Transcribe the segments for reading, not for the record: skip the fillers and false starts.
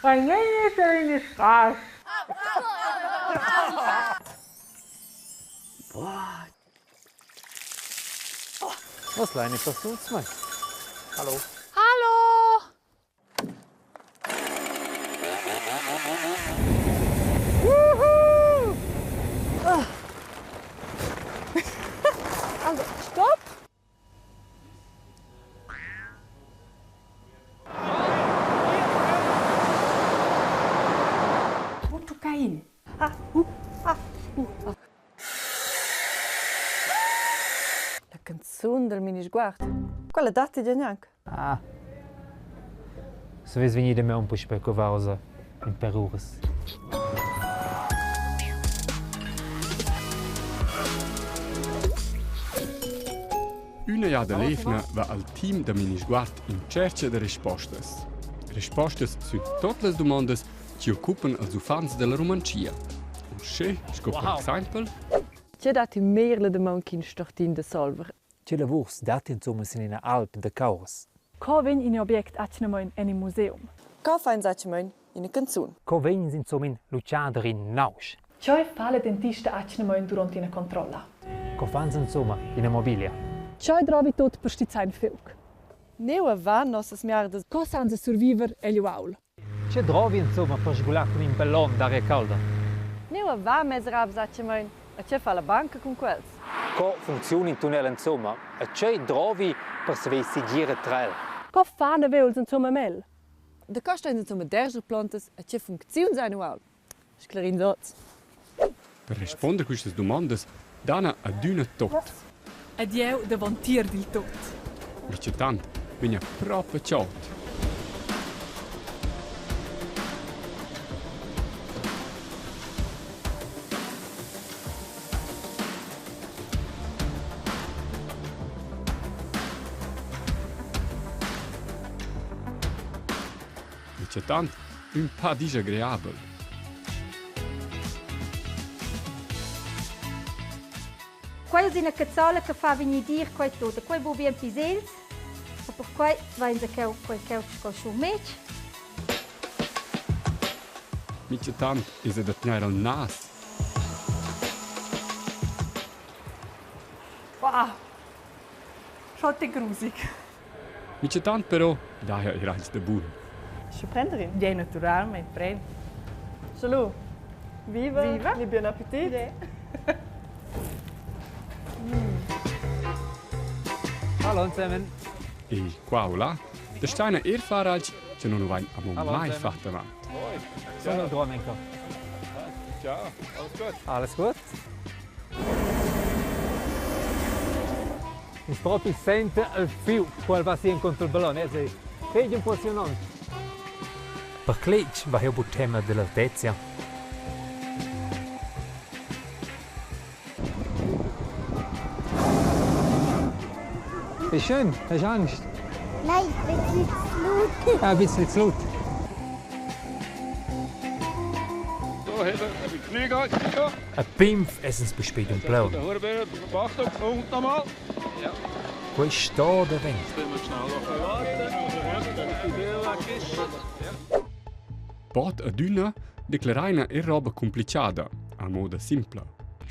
Canine Spaß. Boah. Was kleine versucht's mal. Hallo. Hallo. Wuhu. Also, stopp. Wo tu cair? La canzone del minisguardo. Quella data già neanche. Ah. Se vês venir de meu um puxo para covausa em Perures. Una ja de Levna va al team da Minisguard in cerca de rispostas. Rispostas su tutte le domande che occupano els ufans della romancia. Un sche, per esempio, C'è dati merle de mankin stortin de solver. Ce lavurs dati insomma sin in Alp de Caures. Co vegn in objekt atnemoin en in museum. Ca fein satchemoin in a canzone. Co vegns insomma in Luciader in Nausch. Ciò fa le dentista atnemoin durante una controlla. Co fans insomma in Immobilia. Ciò trovi tot per sti zain fiuk. Neu a van nossas miardas. Co sanza survivor e liuaul. Ce trovi insomma per sgular con in ballon d'aria calda. Neu a van mesrab satchemoin. A c'è fa la banca con quels. Co funziona in tunnel insomma. E ce trovi per se vesi gira trail. Co fane veuls insomma mel. De costa in zum derger plantes a c'è funziun sein ual. Sclarin dots. per rispondere a queste domande, dana ad una tot. Ed eu davantier dil tot. Perché tanto viene proprio ciot. Perché tanto un po' disagreabile. Quai è una cazzola che fa venire dire quai tutto, quai bu bien pisels, e per quai vain da quai col schumec. Perché tanto è da tenere al nas. Wow. Schotte grusig. Perché tanto però, daher è reis da buon. Je prendrai. Ja, naturalmente, prend. Salut. Viva. Viva. Et bon appétit. Hallo zusammen. E qua o là, da steine erfaralci che non vai a Hallo, mai zusammen. fatto avanti. Sono dran enkel. Ciao, alles gut? Alles gut? Mi proprio sente il filo qual va si incontro il ballone, è vedi impressionante. Per Clich va il tema dell'altezza. Wie schön, hast du Angst? Nein, das ist laut. Ja, ein bisschen zu laut. So, Heber, ein Knie geht. Ja. Ein Pimpf Essensbespätung blau. Der Hurenbär, Achtung, und nochmal. Ja. Wo ist da der Wind? Jetzt müssen wir schnell noch warten. Damit die Bier weg ist. Pot ad una declaraina è roba complicata, a moda simpla.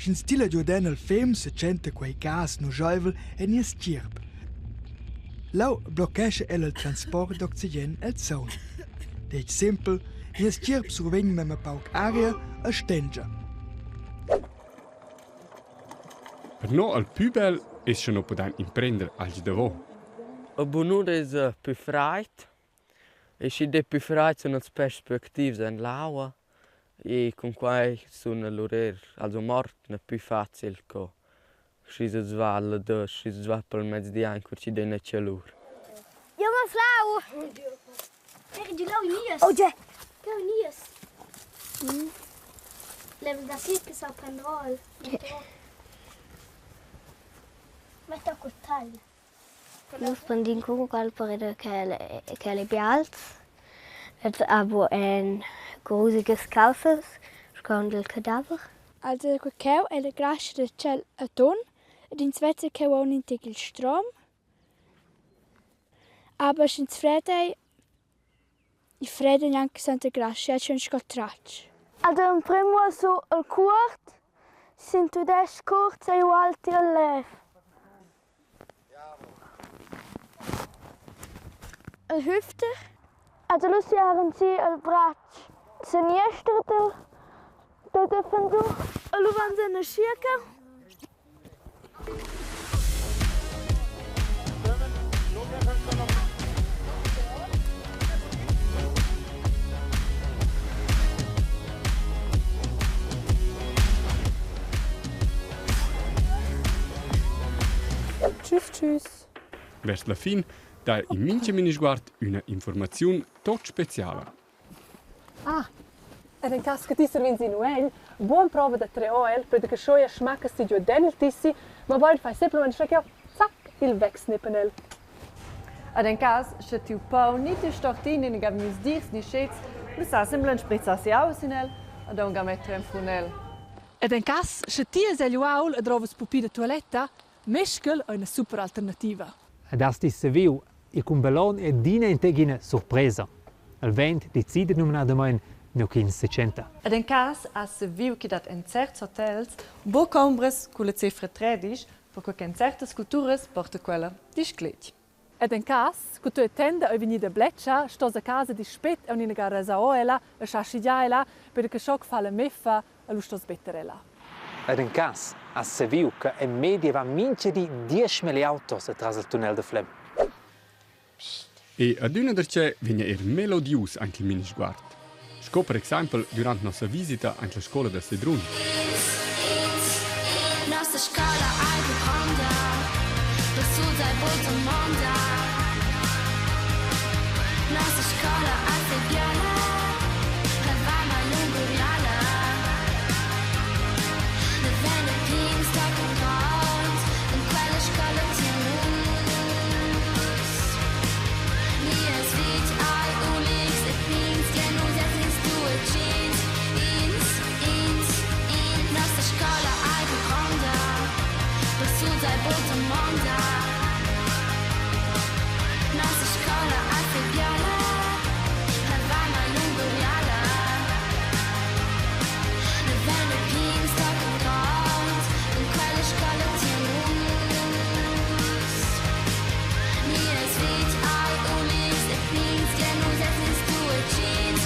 In stile Giordano il film se cente quei gas no joivel e ni stierb. Lau bloccesce el transport d'oxygen el zone. Deit simpel, ni stierb survegn me me pauc aria a stengia. Per no al più bel è se no poden imprender als davò. A bunur è più freit. E si de più freit sono le perspective in l'aua. E con quai sono l'orer, also morte più facile che si svalla da, si svalla per mezzo di anche ci dena celur. Junge Frau! Kijk, je loopt niet eens. Oh, ja. Kijk, niet eens. Level da sì che sa prendere. Metto a coltaglia. Nus pandin kuku kal parede kele bials. Et abo en grusiges Kaufes, skandel Kadaver. Also quel cheu è la grascia del ciel a ton, ed in Svezia cheu ha un integral strom. Aber in Fredei I fredda neanche Santa Gracia, c'è un scotraccio. Also im primo su al curt, sind tu des curt e alti al lev. Al hüfte? Also lu siaren si al braccio. Se niestertel, da dürfen du. Lu van se na schirka. Tschüss, tschüss. Vers la fin, da in mince minisguard una informazione tot speciale. Ah, ed in cas che ti servins in uel, buon prova da 3 OL, per che schoia schmacca sti giù denel tissi, ma poi fai semplicemente schrecchio, zac, il vex nippenel. Ad en cas, se tu pau niet de stortin in gav mis dirs ni schets, lu sa semblen spritza si aus in el, ad on gamettre en funel. Ed in cas, se ti es el uaul e drovas pupi de toiletta, meskel è una super alternativa. Ed asti se viu, il con ballon è dina integina sorpresa. Il vent decide nominadamente no 1560. Ad en cas, a se viu che dat en certs hotels, bo combres cu le cifre 13, perché che en certas culturas porta quella di sclet. Ed in cas, che tu attenda a venire da Bleccia, stos a casa di spet e un'ina gara sa oela, a sciascigiaela, per che schoc fa la meffa e lo stos betterela. Ed in cas, a se viu che in media va mince di 10.000 autos atras il tunnel de Flem. E ad una derce viene melodius anche il minisguard. Sco per esempio durante nostra visita anche la scuola da Sedrun. Nostra scuola ai Honda, per su dai volta monda. Nostra scuola a Sebbiana, per vama lunguriala. Le venne pin stock and round, in quella scuola tinus. Mia svit ai ulix e pins, che non jetnings du e jeans. Nostra scuola ai Honda, per su dai volta monda. Nostra scuola a Sebbiana, per vama lunguriala. Le venne pin stock and round, in quella scuola tinus. Mia svit ai ulix e pins, che non jetnings du e jeans.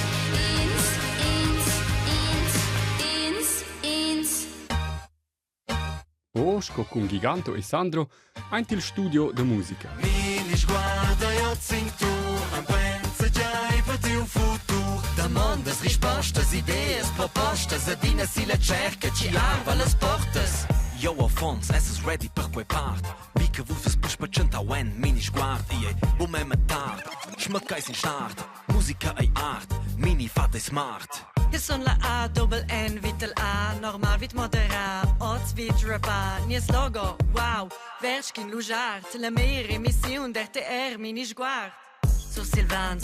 O sco con Giganto e Sandro anche il studio di musica. Mini sguarda io sing tu, am pensa già per te un futuro. Domandas, rispostas, ideias, propostas, adina si la cerca, ci arva le portas. Yo a fons, es ready per quei part. Mica wufes per spacenta wen, mini sguard, ie, me tard. Schmöckais in start, musica ei art, mini fate smart. Io son la A, double N, vitel A, normal vit modera, oz vit rapa, nies logo, wow, verschkin lujart, la meilleure émission d'RTR, mini sguard. Sur Silvan,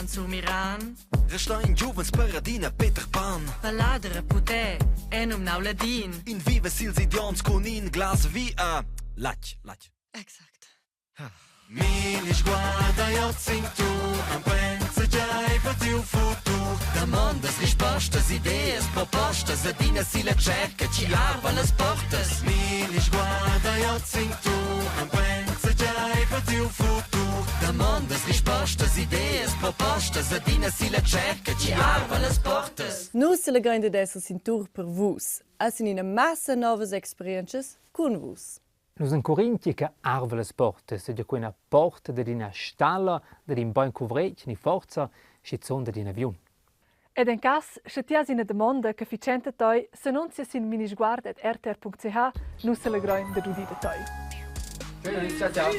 sur Miran. Resta in Juvens Paradina, Peter Pan. Paladere puté, enum nauladin. In vive sils idions con in glas via. Lach. Exact. Mini sguarda io sing tu, am pensa già per te un futuro. Domandas, rispostas, ideias, propostas, adina si la cerca, ci arva le portas. Mini sguarda io sing tu, am pensa già per te un futuro. Domandas, rispostas, ideias, propostas, adina si la cerca, ci arva le portas. Nus la grande dessa cintur per vus, as in una massa novas experiences con vus. Nus in Corinti che arva le porte, se di quella porta di una stalla, di un buon covrec, ni forza, schizzonda di un avion. Ed in cas, se ti hai una domanda che ficenta toi, se non si sin minisguard@rtr.ch, nus se la groin da dudi da toi. Ciao.